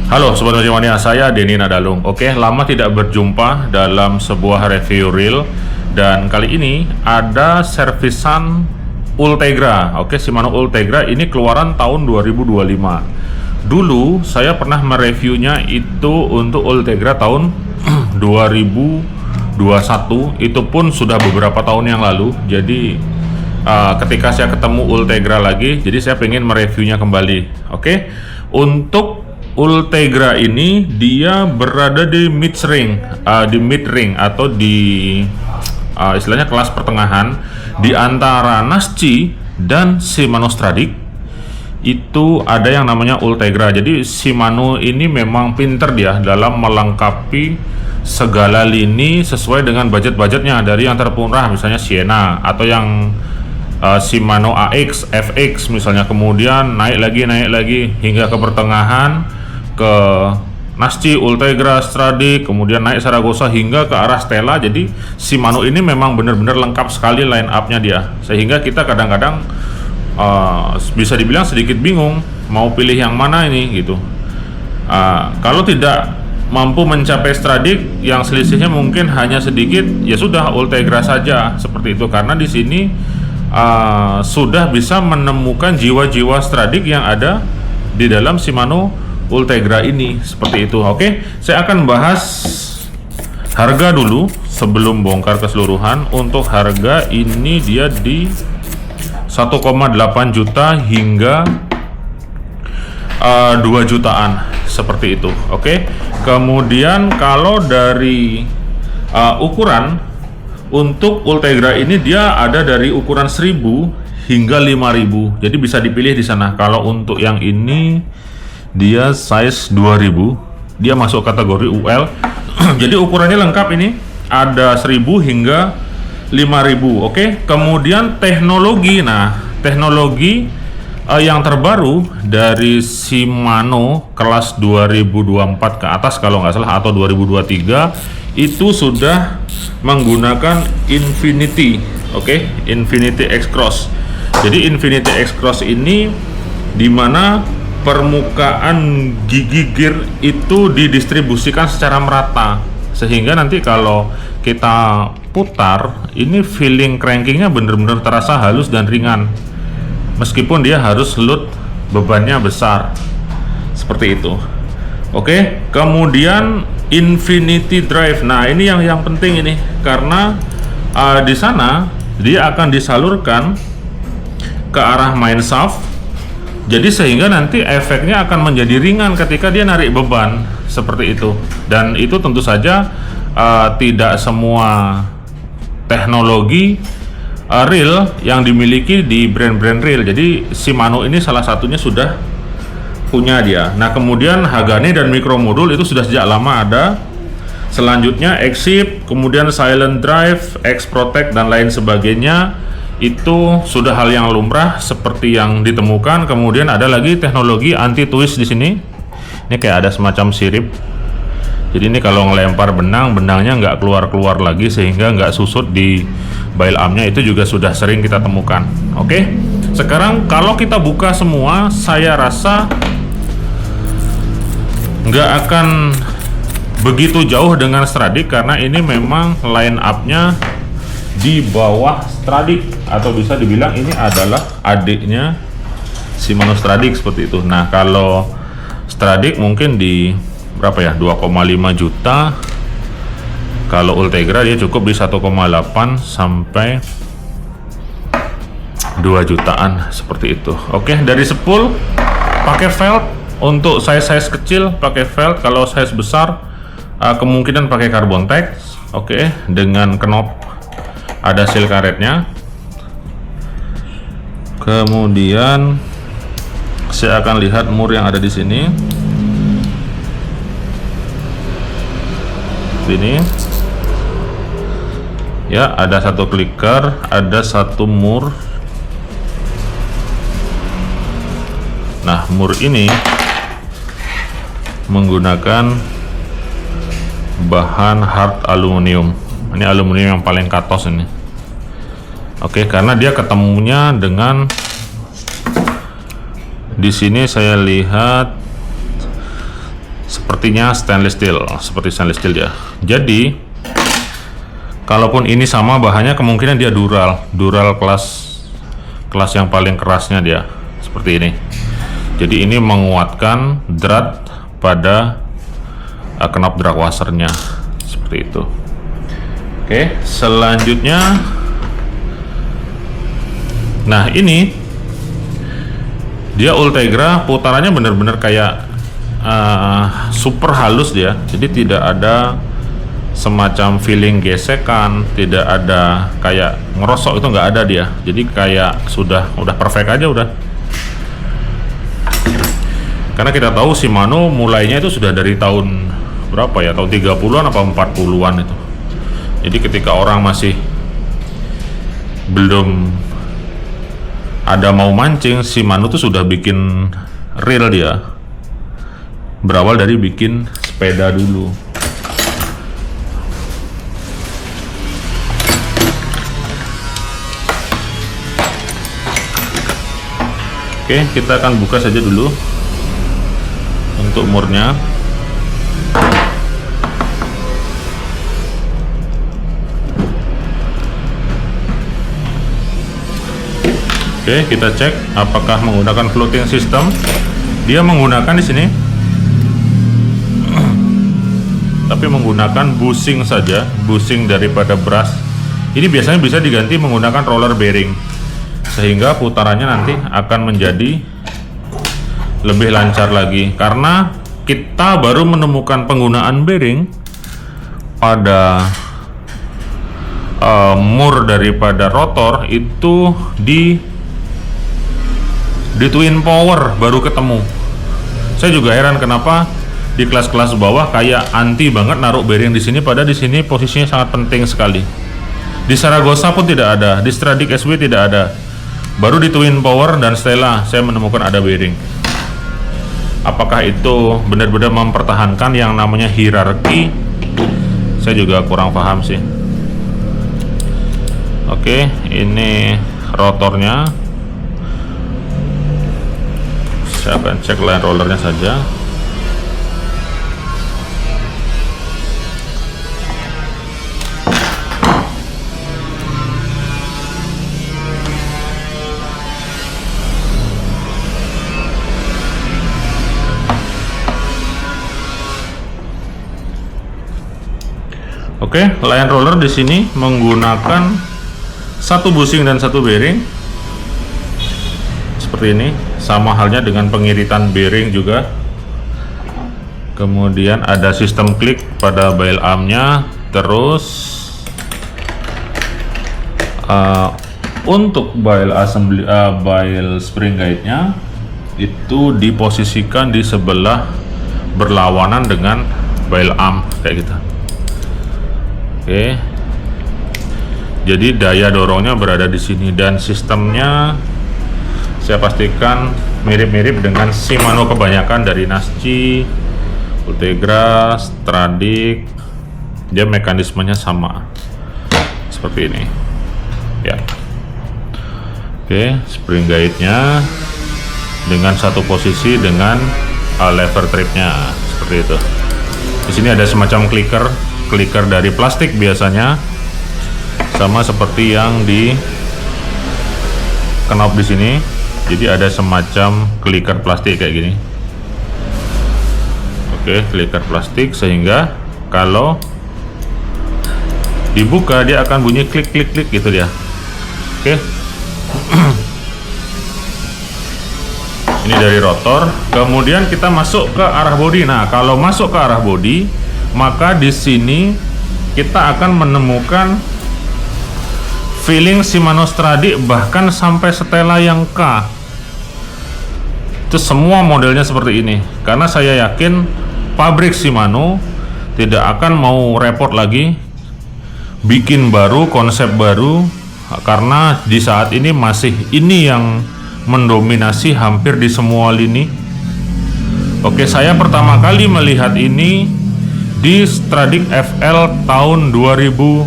Halo Sobat Mania, saya Denny Nadalung. Oke, lama tidak berjumpa dalam sebuah review reel. Dan kali ini ada servisan Ultegra. Oke, Shimano Ultegra ini keluaran tahun 2025. Dulu saya pernah mereviewnya itu untuk Ultegra tahun 2021. Itu pun sudah beberapa tahun yang lalu. Jadi ketika saya ketemu Ultegra lagi, jadi saya pengen mereviewnya kembali. Oke, untuk Ultegra ini dia berada di mid ring atau di istilahnya kelas pertengahan di antara Nasci dan Shimano Stradic. Itu ada yang namanya Ultegra. Jadi Shimano ini memang pinter dia dalam melengkapi segala lini sesuai dengan budgetnya, dari yang termurah misalnya Sienna atau yang Shimano AX, FX misalnya, kemudian naik lagi hingga ke pertengahan ke Nasci, Ultegra, Stradic, kemudian naik Zaragoza hingga ke arah Stella. Jadi Shimano ini memang benar-benar lengkap sekali line up-nya dia, sehingga kita kadang-kadang bisa dibilang sedikit bingung mau pilih yang mana ini gitu. Kalau tidak mampu mencapai Stradic yang selisihnya mungkin hanya sedikit, ya sudah Ultegra saja seperti itu, karena di sini sudah bisa menemukan jiwa-jiwa Stradic yang ada di dalam Shimano Ultegra ini seperti itu. Oke, saya akan bahas harga dulu sebelum bongkar keseluruhan. Untuk harga ini dia di 1,8 juta hingga 2 jutaan seperti itu. Oke, kemudian kalau dari ukuran, untuk Ultegra ini dia ada dari ukuran 1000 hingga 5000. Jadi bisa dipilih di sana. Kalau untuk yang ini dia size 2000, dia masuk kategori UL. Jadi ukurannya lengkap ini, ada 1000 hingga 5000. Oke, kemudian teknologi. Nah, teknologi yang terbaru dari Shimano kelas 2024 ke atas kalau nggak salah, atau 2023, itu sudah menggunakan Infinity. Oke, Infinity X-Cross. Jadi Infinity X-Cross ini dimana permukaan gigi gear itu didistribusikan secara merata, sehingga nanti kalau kita putar ini feeling crankingnya benar-benar terasa halus dan ringan, meskipun dia harus load bebannya besar seperti itu. Oke, kemudian Infinity Drive. Nah, ini yang penting ini, karena di sana dia akan disalurkan ke arah main shaft. Jadi sehingga nanti efeknya akan menjadi ringan ketika dia narik beban seperti itu. Dan itu tentu saja tidak semua teknologi reel yang dimiliki di brand-brand reel. Jadi Shimano ini salah satunya sudah punya dia. Nah, kemudian Hagane dan Micromodul itu sudah sejak lama ada. Selanjutnya X-Ship, kemudian Silent Drive, X-Protect dan lain sebagainya. Itu sudah hal yang lumrah seperti yang ditemukan. Kemudian ada lagi teknologi anti twist di sini. Ini kayak ada semacam sirip. Jadi ini kalau ngelempar benangnya nggak keluar lagi, sehingga nggak susut di bail armnya. Itu juga sudah sering kita temukan. Oke, sekarang kalau kita buka semua, saya rasa nggak akan begitu jauh dengan Stradic, karena ini memang line up-nya di bawah Stradic, atau bisa dibilang ini adalah adiknya Shimano Stradic seperti itu. Nah, kalau Stradic mungkin di berapa ya, 2,5 juta. Kalau Ultegra dia cukup di 1,8 sampai 2 jutaan seperti itu. Oke, dari spool pakai felt. Untuk size kecil pakai felt, kalau size besar kemungkinan pakai carbon tex. Oke, dengan knop ada seal karetnya. Kemudian saya akan lihat mur yang ada di sini. Ini ya, ada satu clicker, ada satu mur. Nah, mur ini menggunakan bahan hard aluminium. Ini aluminium yang paling katos ini. Oke, karena dia ketemunya dengan, di sini saya lihat sepertinya stainless steel, seperti stainless steel ya. Jadi kalaupun ini sama bahannya, kemungkinan dia dural kelas yang paling kerasnya dia seperti ini. Jadi ini menguatkan drat pada knop drag washernya seperti itu. Oke, selanjutnya, nah ini dia Ultegra putarannya bener-bener kayak super halus dia. Jadi tidak ada semacam feeling gesekan, tidak ada kayak ngerosok, itu nggak ada dia. Jadi kayak udah perfect aja udah. Karena kita tahu Shimano mulainya itu sudah dari tahun berapa ya, tahun 30-an apa 40-an itu. Jadi ketika orang masih belum ada mau mancing, Shimano tuh sudah bikin reel dia. Berawal dari bikin sepeda dulu. Oke, kita akan buka saja dulu untuk murnya. Oke, kita cek apakah menggunakan floating system. Dia menggunakan di sini, tapi menggunakan bushing saja, bushing daripada brush. Ini biasanya bisa diganti menggunakan roller bearing, sehingga putarannya nanti akan menjadi lebih lancar lagi. Karena kita baru menemukan penggunaan bearing pada mur daripada rotor itu di twin power baru ketemu. Saya juga heran kenapa di kelas-kelas bawah kayak anti banget naruh bearing di sini, padahal di sini posisinya sangat penting sekali. Di Saragossa pun tidak ada, di Stradic SW tidak ada. Baru di Twin Power dan Stella saya menemukan ada bearing. Apakah itu benar-benar mempertahankan yang namanya hierarki? Saya juga kurang paham sih. Oke, ini rotornya. Saya akan cek line rollernya saja. Oke, line roller di sini menggunakan satu bushing dan satu bearing seperti ini, sama halnya dengan pengiritan bearing juga. Kemudian ada sistem klik pada bail armnya. Terus untuk bail assembly, bail spring guide-nya itu diposisikan di sebelah berlawanan dengan bail arm kayak gitu. Oke, jadi daya dorongnya berada di sini, dan sistemnya saya pastikan mirip-mirip dengan Shimano kebanyakan, dari Nasci, Ultegra, Stradic. Dia mekanismenya sama seperti ini ya. Oke, spring guide-nya dengan satu posisi dengan lever tripnya seperti itu. Di sini ada semacam clicker dari plastik biasanya, sama seperti yang di knop di sini. Jadi ada semacam clicker plastik kayak gini. Oke, clicker plastik, sehingga kalau dibuka dia akan bunyi klik klik klik gitu dia. Oke. Ini dari rotor. Kemudian kita masuk ke arah bodi. Nah, kalau masuk ke arah bodi, maka di sini kita akan menemukan feeling Shimano Stradic, bahkan sampai Stella yang K. Itu semua modelnya seperti ini. Karena saya yakin pabrik Shimano tidak akan mau repot lagi bikin baru, konsep baru, karena di saat ini masih ini yang mendominasi hampir di semua lini. Oke, saya pertama kali melihat ini di Stradic FL tahun 2019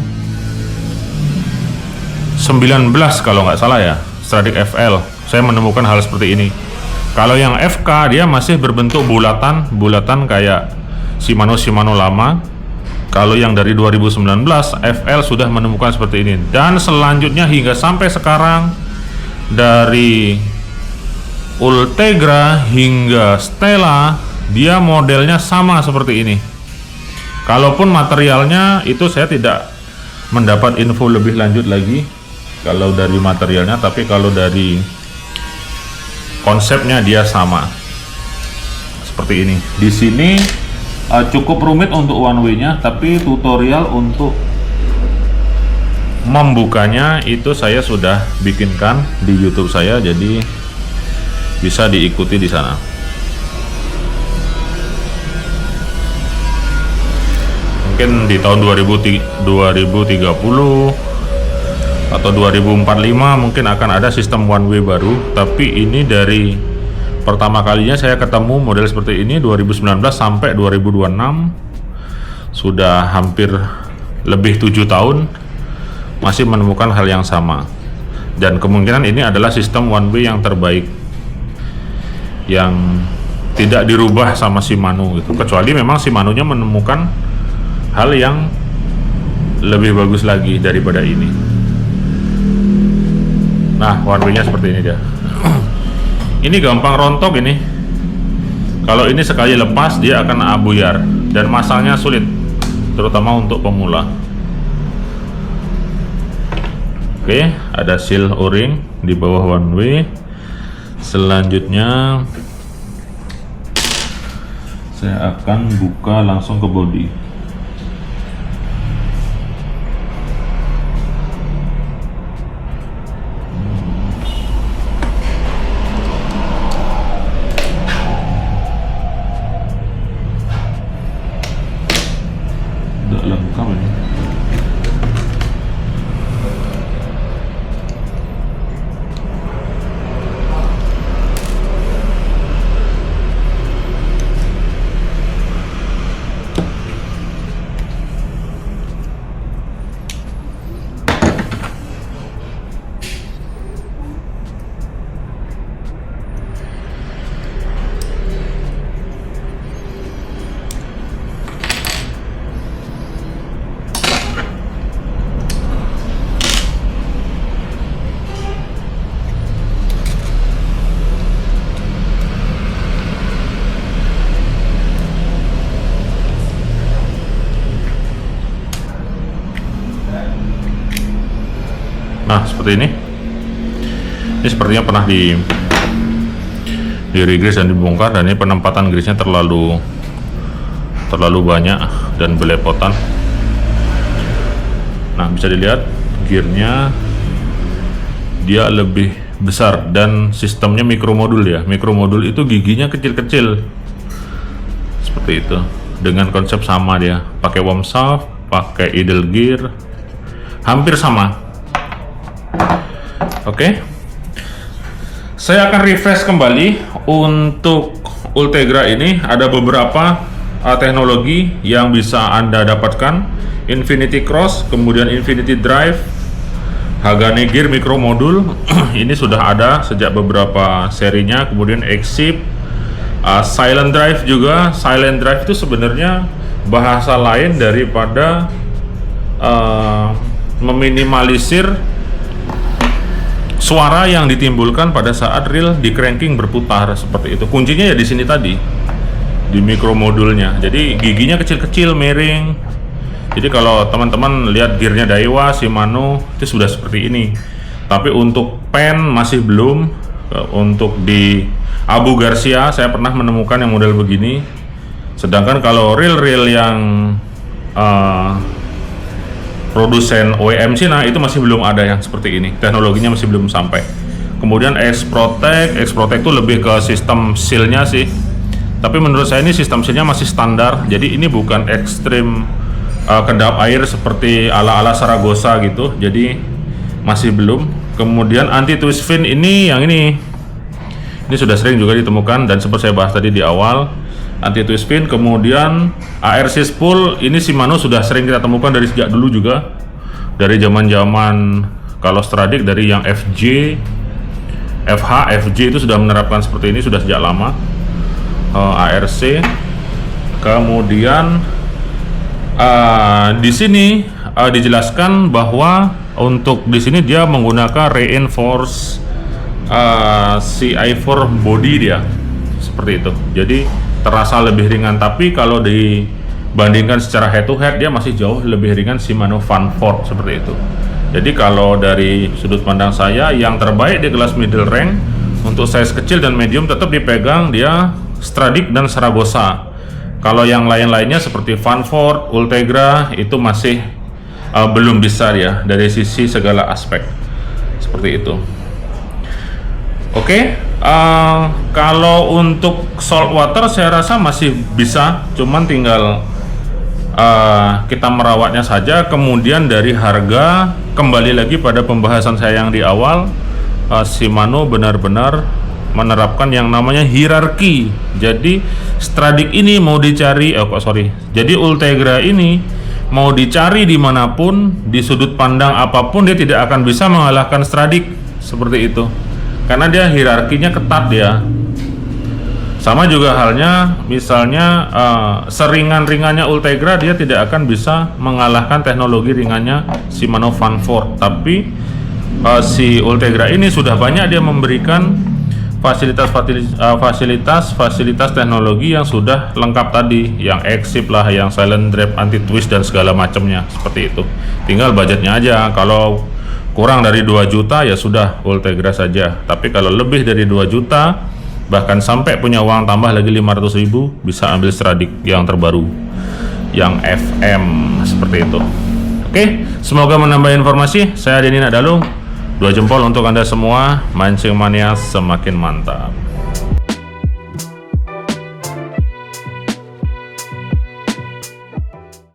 kalau nggak salah ya. Stradic FL saya menemukan hal seperti ini. Kalau yang FK dia masih berbentuk bulatan kayak Shimano lama. Kalau yang dari 2019 FL sudah menemukan seperti ini. Dan selanjutnya hingga sampai sekarang dari Ultegra hingga Stella dia modelnya sama seperti ini. Kalaupun materialnya itu saya tidak mendapat info lebih lanjut lagi kalau dari materialnya, tapi kalau dari konsepnya dia sama seperti ini. Di sini cukup rumit untuk one way-nya, tapi tutorial untuk membukanya itu saya sudah bikinkan di YouTube saya, jadi bisa diikuti di sana. Mungkin di tahun 2030 atau 2045 mungkin akan ada sistem one way baru, tapi ini dari pertama kalinya saya ketemu model seperti ini 2019 sampai 2026, sudah hampir lebih 7 tahun masih menemukan hal yang sama. Dan kemungkinan ini adalah sistem one way yang terbaik, yang tidak dirubah sama Shimano gitu. Kecuali memang Shimano-nya menemukan hal yang lebih bagus lagi daripada ini. Nah, one way-nya seperti ini dia. Ini gampang rontok ini. Kalau ini sekali lepas dia akan abuyar dan masangnya sulit, terutama untuk pemula. Oke, ada seal o-ring di bawah one way. Selanjutnya saya akan buka langsung ke bodi. Lengkap ini. Nah, seperti ini. Ini sepertinya pernah di regrease dan dibongkar, dan ini penempatan grease-nya terlalu banyak dan belepotan. Nah, bisa dilihat gearnya dia lebih besar dan sistemnya mikromodul ya. Mikromodul itu giginya kecil-kecil seperti itu, dengan konsep sama dia, pakai worm shaft, pakai idle gear, hampir sama. Oke, saya akan refresh kembali. Untuk Ultegra ini ada beberapa teknologi yang bisa Anda dapatkan: Infinity Cross, kemudian Infinity Drive, Hagane Gear Micro Modul. Ini sudah ada sejak beberapa serinya. Kemudian Exip, Silent Drive juga. Silent Drive itu sebenarnya bahasa lain daripada meminimalisir suara yang ditimbulkan pada saat reel di cranking berputar seperti itu. Kuncinya ya di sini tadi, di micro modulnya. Jadi giginya kecil-kecil, miring. Jadi kalau teman-teman lihat gearnya Daiwa, Shimano itu sudah seperti ini. Tapi untuk pen masih belum. Untuk di Abu Garcia saya pernah menemukan yang model begini. Sedangkan kalau reel-reel yang produsen OEM Cina itu masih belum ada yang seperti ini, teknologinya masih belum sampai. Kemudian X-Protect itu lebih ke sistem seal-nya sih, tapi menurut saya ini sistem seal-nya masih standar, jadi ini bukan ekstrim kedap air seperti ala-ala Saragossa gitu, jadi masih belum. Kemudian anti twist fin ini sudah sering juga ditemukan dan seperti saya bahas tadi di awal, anti twist fin. Kemudian ARC spool ini Shimano sudah sering kita temukan dari sejak dulu juga, dari zaman kalau Stradic, dari yang FJ, FH, FJ itu sudah menerapkan seperti ini sudah sejak lama. ARC Kemudian di sini dijelaskan bahwa untuk di sini dia menggunakan reinforce CI4 body dia, seperti itu. Jadi terasa lebih ringan, tapi kalau dibandingkan secara head to head dia masih jauh lebih ringan Shimano Vanford, seperti itu. Jadi kalau dari sudut pandang saya, yang terbaik di kelas middle rank untuk size kecil dan medium tetap dipegang dia Stradic dan Saragossa. Kalau yang lain-lainnya seperti Vanford, Ultegra itu masih belum bisa ya dari sisi segala aspek, seperti itu. Oke, kalau untuk saltwater saya rasa masih bisa, cuman tinggal kita merawatnya saja. Kemudian dari harga, kembali lagi pada pembahasan saya yang di awal, Shimano benar-benar menerapkan yang namanya hierarki. Jadi Stradic ini mau dicari, jadi Ultegra ini mau dicari dimanapun, di sudut pandang apapun, dia tidak akan bisa mengalahkan Stradic, seperti itu. Karena dia hierarkinya ketat dia. Sama juga halnya, misalnya seringan-ringannya Ultegra, dia tidak akan bisa mengalahkan teknologi ringannya Shimano Vanford. Tapi si Ultegra ini sudah banyak dia memberikan fasilitas teknologi yang sudah lengkap tadi, yang Exip lah, yang silent drape, anti twist dan segala macamnya, seperti itu. Tinggal budgetnya aja. Kalau kurang dari 2 juta ya sudah Ultegra saja. Tapi kalau lebih dari 2 juta, bahkan sampai punya uang tambah lagi 500.000, bisa ambil Stradic yang terbaru, yang FM, seperti itu. Oke, semoga menambah informasi. Saya Denny Nadalu. 2 jempol untuk Anda semua. Mancing mania semakin mantap.